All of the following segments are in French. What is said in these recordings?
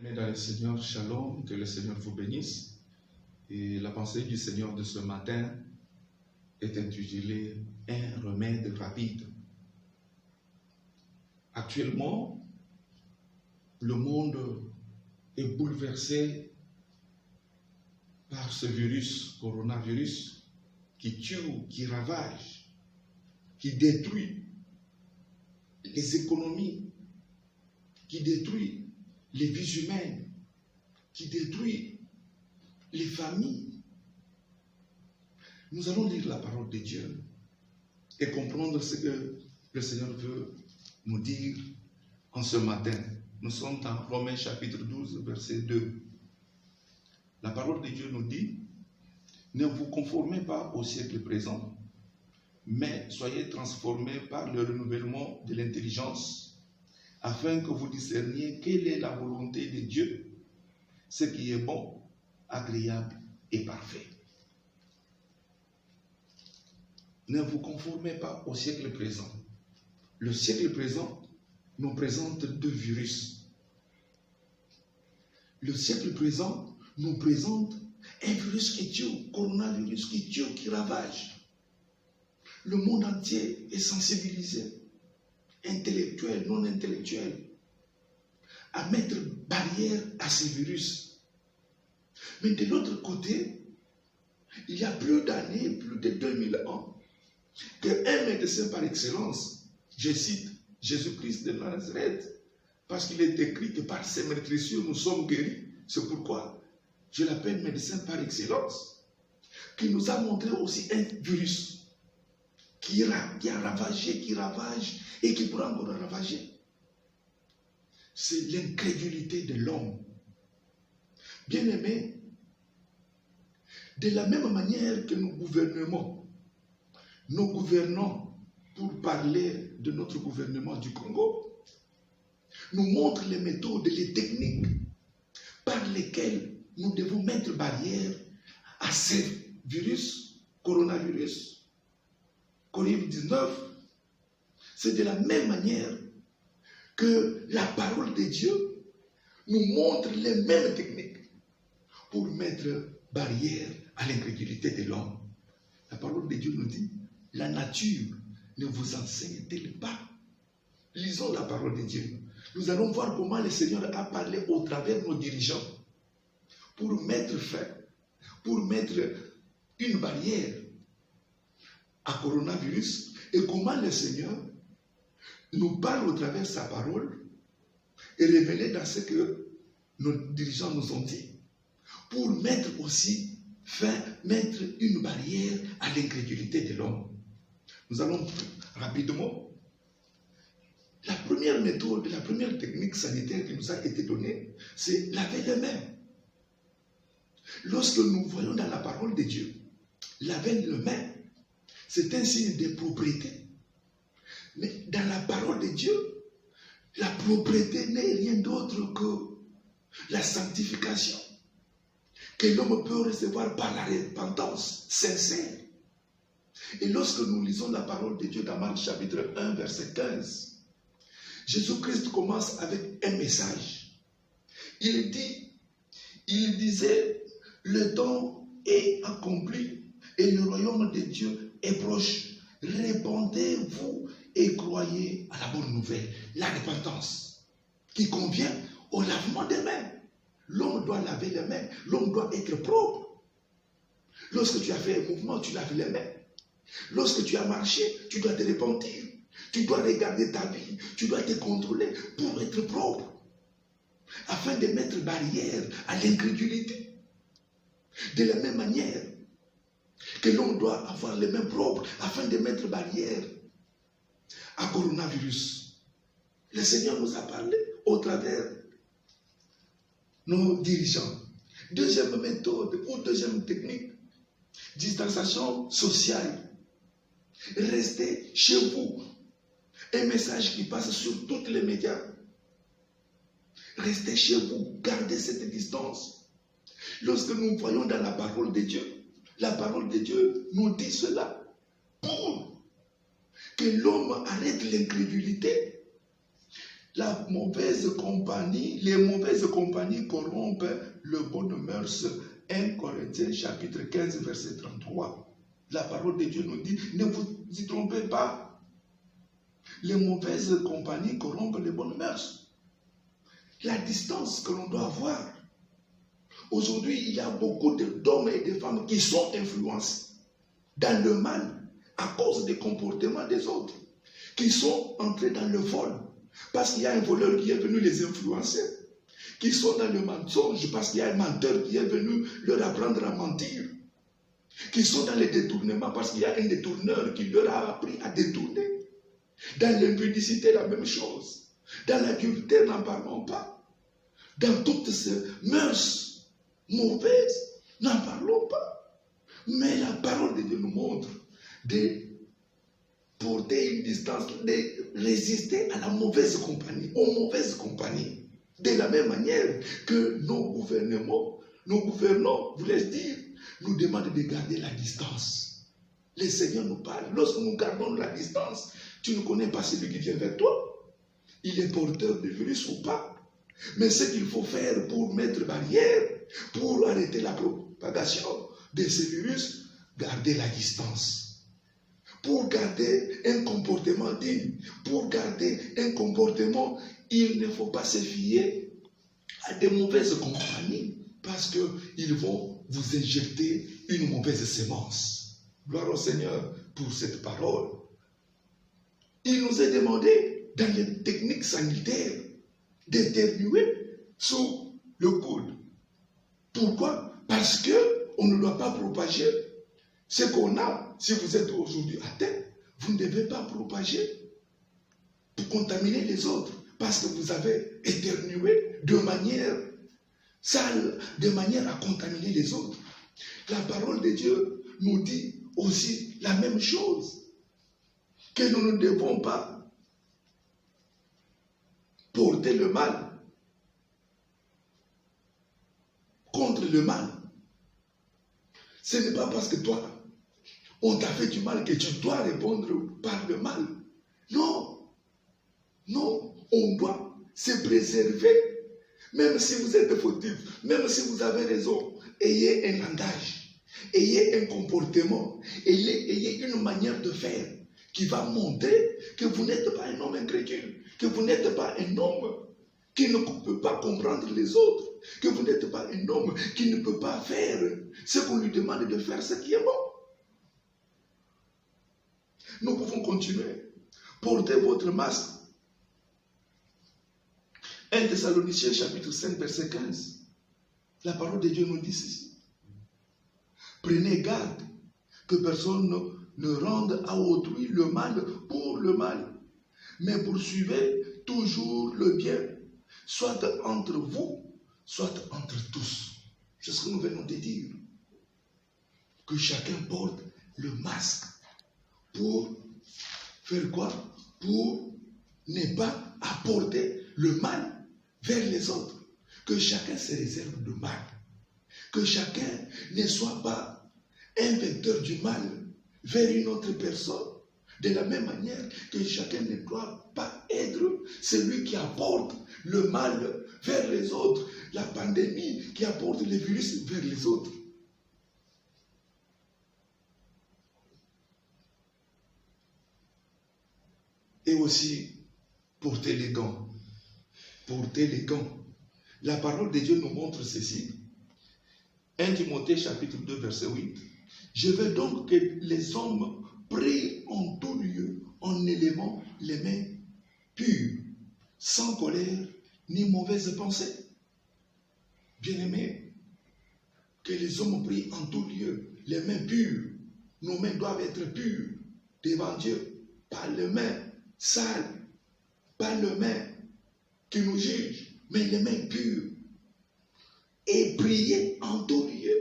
Dans le Seigneur, shalom, que le Seigneur vous bénisse. Et la pensée du Seigneur de ce matin est intitulée « Un remède rapide ». Actuellement, le monde est bouleversé par ce virus, coronavirus, qui tue, qui ravage, qui détruit les économies, qui détruit les vies humaines, qui détruit les familles. Nous allons lire la parole de Dieu et comprendre ce que le Seigneur veut nous dire en ce matin. Nous sommes dans Romains chapitre 12, verset 2. La parole de Dieu nous dit: ne vous conformez pas au siècle présent, mais soyez transformés par le renouvellement de l'intelligence, afin que vous discerniez quelle est la volonté de Dieu, ce qui est bon, agréable et parfait. Ne vous conformez pas au siècle présent. Le siècle présent nous présente deux virus. Le siècle présent nous présente un virus qui tue, coronavirus qui tue, qui ravage. Le monde entier est sensibilisé, intellectuel, non intellectuel, à mettre barrière à ces virus. Mais de l'autre côté, il y a plus d'années, plus de 2000 ans, qu'un médecin par excellence, je cite Jésus-Christ de Nazareth, parce qu'il est écrit que par ses meurtrissures nous sommes guéris. C'est pourquoi je l'appelle médecin par excellence, qui nous a montré aussi un virus qui a ravagé, qui ravage et qui pourra encore ravager. C'est l'incrédulité de l'homme. Bien-aimés, de la même manière que nous gouvernons, nos gouvernants, pour parler de notre gouvernement du Congo, nous montrent les méthodes, les techniques par lesquelles nous devons mettre barrière à ces virus, coronavirus, Covid-19. C'est de la même manière que la parole de Dieu nous montre les mêmes techniques pour mettre barrière à l'incrédulité de l'homme. La parole de Dieu nous dit: la nature ne vous enseigne-t-elle pas? Lisons la parole de Dieu. Nous allons voir comment le Seigneur a parlé au travers de nos dirigeants pour mettre fin, pour mettre une barrière à coronavirus, et comment le Seigneur nous parle au travers de sa parole et révéler dans ce que nos dirigeants nous ont dit, pour mettre aussi fin, mettre une barrière à l'incrédulité de l'homme. Nous allons rapidement. La première méthode, la première technique sanitaire qui nous a été donnée, c'est laver les mains. Lorsque nous voyons dans la parole de Dieu, laver les mains, c'est un signe de propriété. Mais dans la parole de Dieu, la propriété n'est rien d'autre que la sanctification que l'homme peut recevoir par la repentance sincère. Et lorsque nous lisons la parole de Dieu dans Marc chapitre 1, verset 15, Jésus-Christ commence avec un message. Il disait: le temps est accompli et le royaume de Dieu est proche. Répandez-vous et croyez à la bonne nouvelle, la repentance, qui convient au lavement des mains. L'homme doit laver les mains, l'homme doit être propre. Lorsque tu as fait un mouvement, tu laves les mains. Lorsque tu as marché, tu dois te repentir. Tu dois regarder ta vie, tu dois te contrôler pour être propre, afin de mettre barrière à l'incrédulité. De la même manière que l'on doit avoir les mains propres afin de mettre barrière à coronavirus. Le Seigneur nous a parlé au travers nos dirigeants. Deuxième méthode ou deuxième technique, distanciation sociale. Restez chez vous. Un message qui passe sur tous les médias. Restez chez vous, gardez cette distance. Lorsque nous voyons dans la parole de Dieu nous dit cela pour que l'homme arrête l'incrédulité. La mauvaise compagnie, les mauvaises compagnies corrompent le bonne mœurs. 1 Corinthiens chapitre 15 verset 33. La parole de Dieu nous dit, ne vous y trompez pas. Les mauvaises compagnies corrompent les bonnes mœurs. La distance que l'on doit avoir. Aujourd'hui, il y a beaucoup d'hommes et de femmes qui sont influencés dans le mal à cause des comportements des autres, qui sont entrés dans le vol parce qu'il y a un voleur qui est venu les influencer, qui sont dans le mensonge parce qu'il y a un menteur qui est venu leur apprendre à mentir, qui sont dans les détournements parce qu'il y a un détourneur qui leur a appris à détourner. Dans l'impudicité, la même chose. Dans l'adultère, n'en parlons pas. Dans toutes ces mœurs mauvaises, n'en parlons pas. Mais la parole de Dieu nous montre de porter une distance, de résister à la mauvaise compagnie, aux mauvaises compagnies. De la même manière que nos gouvernants, voulais dire, nous demandent de garder la distance. Le Seigneur nous parle. Lorsque nous gardons la distance, tu ne connais pas celui qui vient vers toi. Il est porteur de virus ou pas. Mais ce qu'il faut faire pour mettre barrière, pour arrêter la propagation de ce virus, garder la distance. Pour garder un comportement digne, pour garder un comportement, il ne faut pas se fier à des mauvaises compagnies parce qu'ils vont vous injecter une mauvaise sémence. Gloire au Seigneur pour cette parole. Il nous est demandé, dans les techniques sanitaires, d'éternuer sous le coude. Pourquoi? Parce qu'on ne doit pas propager ce qu'on a. Si vous êtes aujourd'hui atteint, vous ne devez pas propager pour contaminer les autres. Parce que vous avez éternué de manière sale, de manière à contaminer les autres. La parole de Dieu nous dit aussi la même chose. Que nous ne devons pas porter le mal contre le mal. Ce n'est pas parce que toi, on t'a fait du mal que tu dois répondre par le mal. Non. Non, on doit se préserver. Même si vous êtes fautif, même si vous avez raison, ayez un langage, ayez un comportement, ayez une manière de faire qui va montrer que vous n'êtes pas un homme incrédule, que vous n'êtes pas un homme qui ne peut pas comprendre les autres, que vous n'êtes pas un homme qui ne peut pas faire ce qu'on lui demande de faire, ce qui est bon. Nous pouvons continuer. Portez votre masque. 1 Thessaloniciens chapitre 5 verset 15. La parole de Dieu nous dit ceci. Prenez garde que personne ne rende à autrui le mal pour le mal, mais poursuivez toujours le bien, soit entre vous, soit entre tous. C'est ce que nous venons de dire. Que chacun porte le masque pour faire quoi? Pour ne pas apporter le mal vers les autres. Que chacun se réserve du mal. Que chacun ne soit pas un vecteur du mal vers une autre personne. De la même manière que chacun ne doit pas être celui qui apporte le mal vers les autres. La pandémie qui apporte le virus vers les autres. Et aussi, porter les gants. Porter les gants. La parole de Dieu nous montre ceci. 1 Timothée chapitre 2 verset 8. Je veux donc que les hommes prient en tout lieu en élevant les mains pures, sans colère ni mauvaise pensée. Bien-aimés, que les hommes prient en tout lieu, les mains pures. Nos mains doivent être pures devant Dieu. Pas les mains sales, pas les mains qui nous jugent, mais les mains pures. Et prier en tout lieu.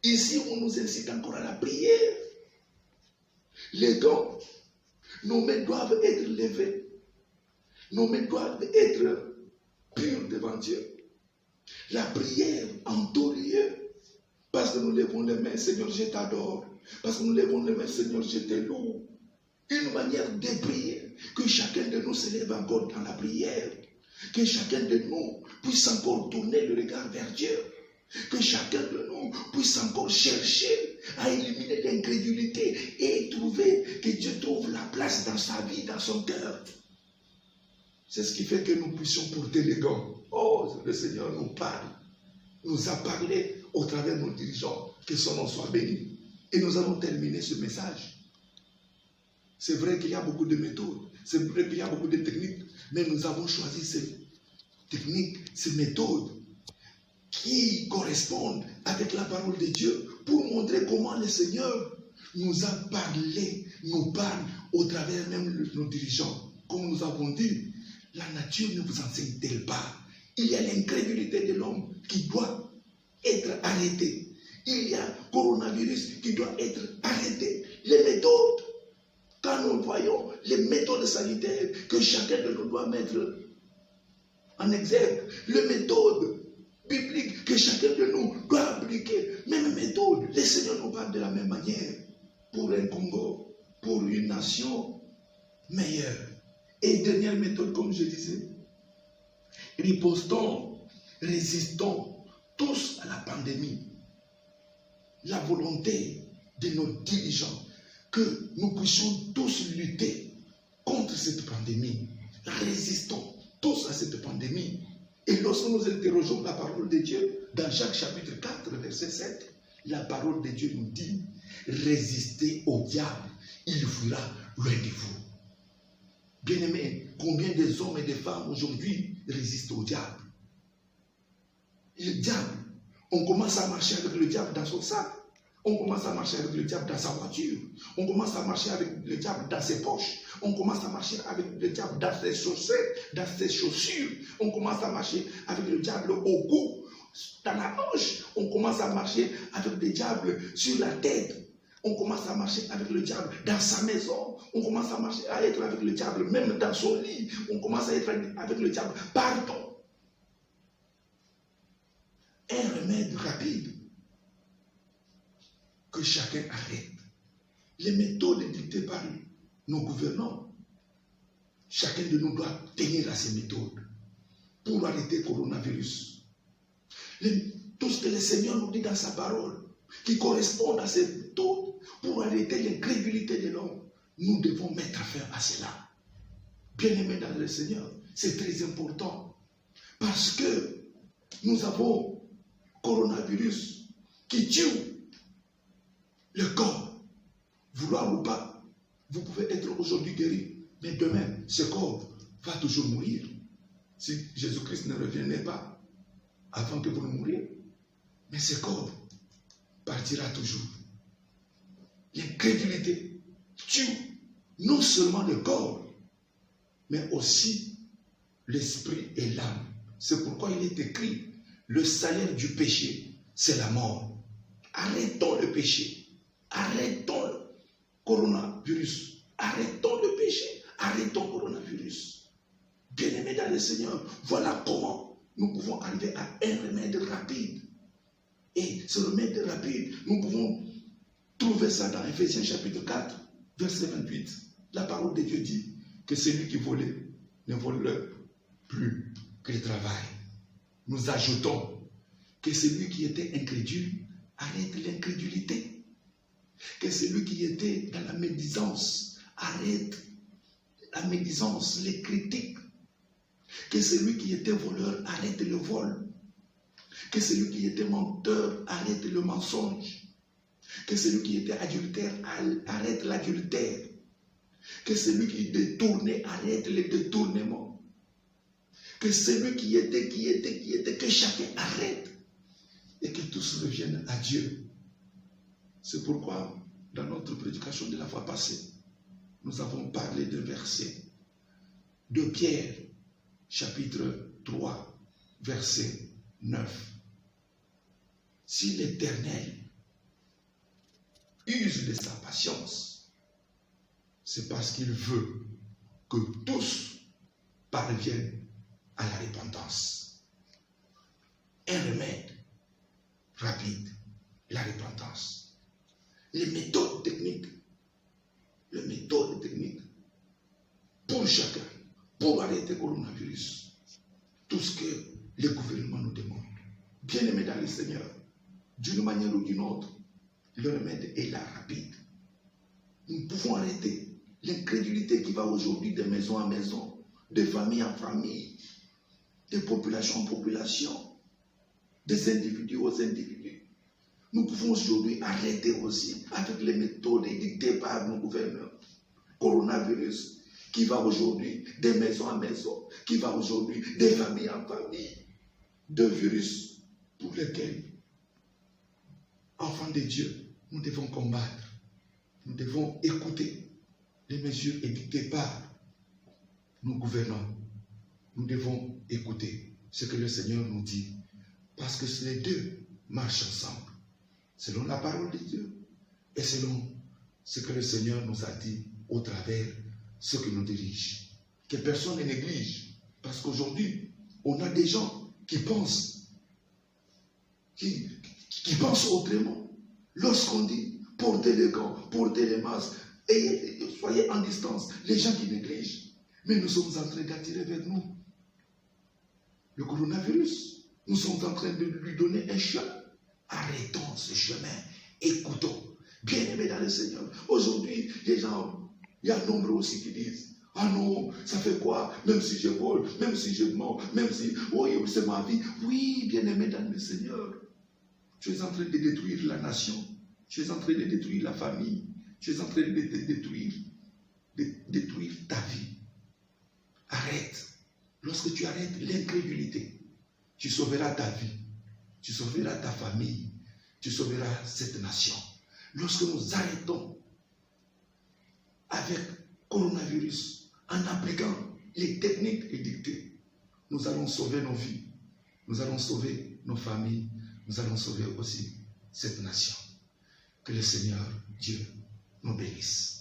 Ici, on nous incite encore à la prière. Les gants, nos mains doivent être levées. Nos mains doivent être pures devant Dieu. La prière en tout lieu. Parce que nous levons les mains, Seigneur, je t'adore. Parce que nous levons les mains, Seigneur, je te loue. Une manière de prier. que chacun de nous se lève encore dans la prière, que chacun de nous puisse encore tourner le regard vers Dieu, que chacun de nous puisse encore chercher à éliminer l'incrédulité et trouver que Dieu trouve la place dans sa vie, dans son cœur. C'est ce qui fait que nous puissions porter les gants. Oh, le Seigneur nous parle, nous a parlé au travers de nos dirigeants, que son nom soit béni. Et nous allons terminer ce message. C'est vrai qu'il y a beaucoup de méthodes, c'est vrai qu'il y a beaucoup de techniques, mais nous avons choisi ces techniques, ces méthodes qui correspondent avec la parole de Dieu pour montrer comment le Seigneur nous a parlé, nous parle au travers même de nos dirigeants. Comme nous avons dit, la nature ne vous enseigne-t-elle pas? Il y a l'incrédulité de l'homme qui doit être arrêtée. Il y a le coronavirus qui doit être arrêté. Les méthodes, quand nous voyons les méthodes sanitaires que chacun de nous doit mettre en exergue, les méthodes bibliques que chacun de nous doit appliquer, même méthode, les Seigneurs nous parlent de la même manière pour un Congo, pour une nation meilleure. Et dernière méthode, comme je disais, ripostons, résistons tous à la pandémie. La volonté de nos dirigeants, que nous puissions tous lutter contre cette pandémie. Résistons tous à cette pandémie. Et lorsque nous interrogeons la parole de Dieu, dans Jacques chapitre 4, verset 7, la parole de Dieu nous dit, résistez au diable, il fuira loin de vous. Bien-aimés, combien des hommes et des femmes aujourd'hui résistent au diable? Le diable, on commence à marcher avec le diable dans son sac. On commence à marcher avec le diable dans sa voiture. On commence à marcher avec le diable dans ses poches. On commence à marcher avec le diable dans ses chaussettes, dans ses chaussures. On commence à marcher avec le diable au cou, dans la hanche. On commence à marcher avec le diable sur la tête. On commence à marcher avec le diable dans sa maison. On commence à marcher, à être avec le diable même dans son lit. On commence à être avec le diable partout. Un remède rapide. Que chacun arrête. Les méthodes dictées par nos gouvernants, chacun de nous doit tenir à ces méthodes pour arrêter le coronavirus. Tout ce que le Seigneur nous dit dans sa parole, qui correspond à ces méthodes pour arrêter l'incrédulité de l'homme, nous devons mettre fin à cela. Bien-aimés dans le Seigneur, c'est très important parce que nous avons coronavirus qui tue le corps. Vouloir ou pas, vous pouvez être aujourd'hui guéri, mais demain, ce corps va toujours mourir. Si Jésus-Christ ne revenait pas avant que vous ne mouriez, mais ce corps partira toujours. L'incrédulité tue non seulement le corps, mais aussi l'esprit et l'âme. C'est pourquoi il est écrit, le salaire du péché, c'est la mort. Arrêtons le péché. Arrêtons le coronavirus. Arrêtons le péché. Arrêtons le coronavirus. Bien-aimés dans le Seigneur, voilà comment nous pouvons arriver à un remède rapide. Et ce remède rapide, nous pouvons trouver ça dans Ephésiens chapitre 4, verset 28. La parole de Dieu dit que celui qui volait ne vole plus qu'il travaille. Nous ajoutons que celui qui était incrédule arrête l'incrédulité. Que celui qui était dans la médisance arrête la médisance, les critiques. Que celui qui était voleur arrête le vol. Que celui qui était menteur arrête le mensonge. Que celui qui était adultère arrête l'adultère. Que celui qui détournait arrête le détournement. Que celui qui était, que chacun arrête. Et que tous reviennent à Dieu. C'est pourquoi, dans notre prédication de la fois passée, nous avons parlé de verset de Pierre, chapitre 3, verset 9. Si l'Éternel use de sa patience, c'est parce qu'il veut que tous parviennent à la repentance. Un remède rapide, la repentance. Les méthodes techniques pour chacun, pour arrêter le coronavirus. Tout ce que le gouvernement nous demande. Bien-aimés dans le Seigneur, d'une manière ou d'une autre, le remède est là, rapide. Nous pouvons arrêter l'incrédulité qui va aujourd'hui de maison en maison, de famille en famille, de population en population, des individus aux individus. Nous pouvons aujourd'hui arrêter aussi avec les méthodes dictées par nos gouverneurs. Coronavirus qui va aujourd'hui de maison en maison, qui va aujourd'hui de famille en famille. Deux virus pour lesquels, enfants de Dieu, nous devons combattre. Nous devons écouter les mesures édictées par nos gouvernants. Nous devons écouter ce que le Seigneur nous dit. Parce que les deux marchent ensemble. Selon la parole de Dieu et selon ce que le Seigneur nous a dit au travers ce qui nous dirige. Que personne ne néglige. Parce qu'aujourd'hui, on a des gens qui pensent autrement. Lorsqu'on dit portez les gants, portez les masques, et soyez en distance, les gens qui négligent. Mais nous sommes en train d'attirer vers nous le coronavirus. Nous sommes en train de lui donner un chemin. Arrêtons ce chemin. Écoutons. Bien-aimés dans le Seigneur. Aujourd'hui, les gens, il y a nombre aussi qui disent, ah non, ça fait quoi? Même si je vole, même si je mens, même si, oui, c'est ma vie. Oui, bien-aimés dans le Seigneur. Tu es en train de détruire la nation. Tu es en train de détruire la famille. Tu es en train de détruire ta vie. Arrête. Lorsque tu arrêtes l'incrédulité, tu sauveras ta vie. Tu sauveras ta famille. Tu sauveras cette nation. Lorsque nous arrêtons avec coronavirus, en appliquant les techniques édictées, nous allons sauver nos vies. Nous allons sauver nos familles. Nous allons sauver aussi cette nation. Que le Seigneur Dieu nous bénisse.